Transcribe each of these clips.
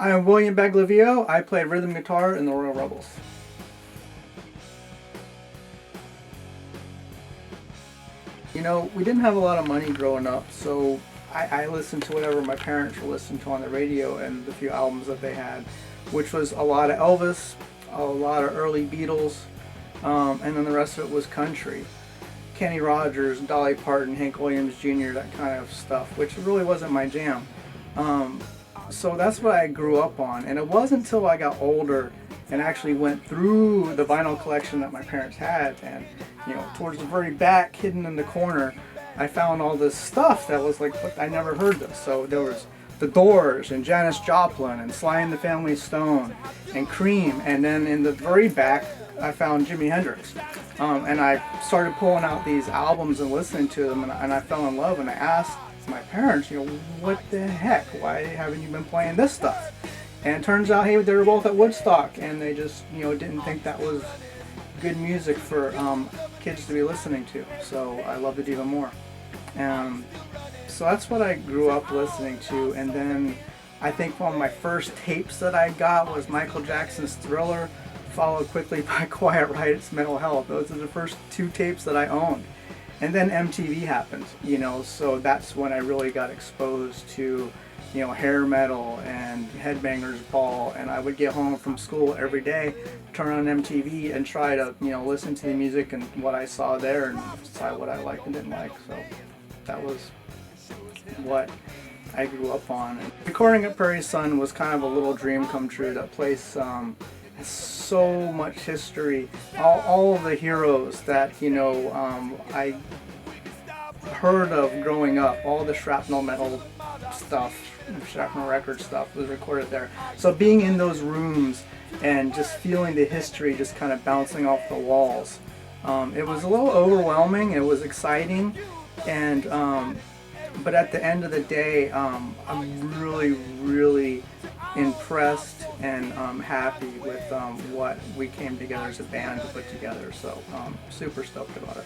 I'm William Baglivio. I play rhythm guitar in the Royal Rebels. You know, we didn't have a lot of money growing up, so I listened to whatever my parents were listening to on the radio and the few albums that they had, which was a lot of Elvis, a lot of early Beatles, and then the rest of it was country. Kenny Rogers, Dolly Parton, Hank Williams Jr., that kind of stuff, which really wasn't my jam. So that's what I grew up on, and it wasn't until I got older and actually went through the vinyl collection that my parents had, and towards the very back, hidden in the corner, I found all this stuff that was like, I never heard this. So there was The Doors and Janis Joplin and Sly and the Family Stone and Cream, and then in the very back I found Jimi Hendrix, and I started pulling out these albums and listening to them, and I fell in love, and I asked my parents, what the heck, why haven't you been playing this stuff? And it turns out, hey, they were both at Woodstock, and they just didn't think that was good music for kids to be listening to, so I loved it even more. So that's what I grew up listening to, and then I think one of my first tapes that I got was Michael Jackson's Thriller, followed quickly by Quiet Riot's Mental Health. Those are the first two tapes that I owned. And then MTV happened, so that's when I really got exposed to, hair metal and Headbangers Ball, and I would get home from school every day, turn on MTV and try to, listen to the music and what I saw there and decide what I liked and didn't like. So that was what I grew up on. And recording at Prairie Sun was kind of a little dream come true. That place has so much history. All of the heroes that I heard of growing up, all the shrapnel metal stuff, shrapnel record stuff was recorded there. So being in those rooms and just feeling the history just kind of bouncing off the walls, it was a little overwhelming. It was exciting, and but at the end of the day, I'm really impressed and happy with what we came together as a band to put together. So super stoked about it.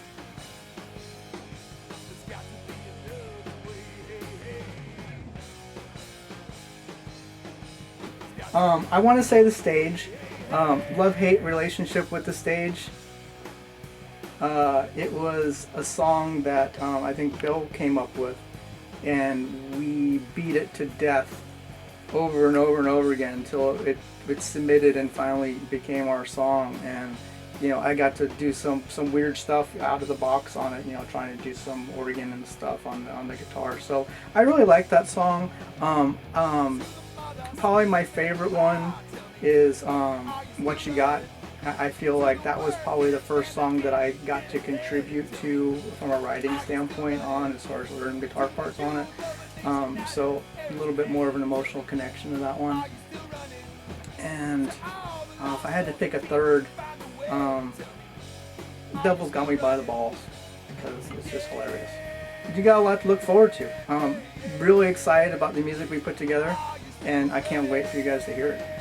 I want to say the stage. Love-hate relationship with the stage. It was a song that I think Bill came up with, and we beat it to death over and over and over again until it submitted and finally became our song. And I got to do some weird stuff out of the box on it, trying to do some organ and stuff on the guitar. So I really like that song. Probably my favorite one is What You Got. I feel like that was probably the first song that I got to contribute to from a writing standpoint on, as far as learning guitar parts on it. So a little bit more of an emotional connection to that one. And if I had to pick a third, Devil's Got Me by the Balls, because it's just hilarious. You got a lot to look forward to. Really excited about the music we put together, and I can't wait for you guys to hear it.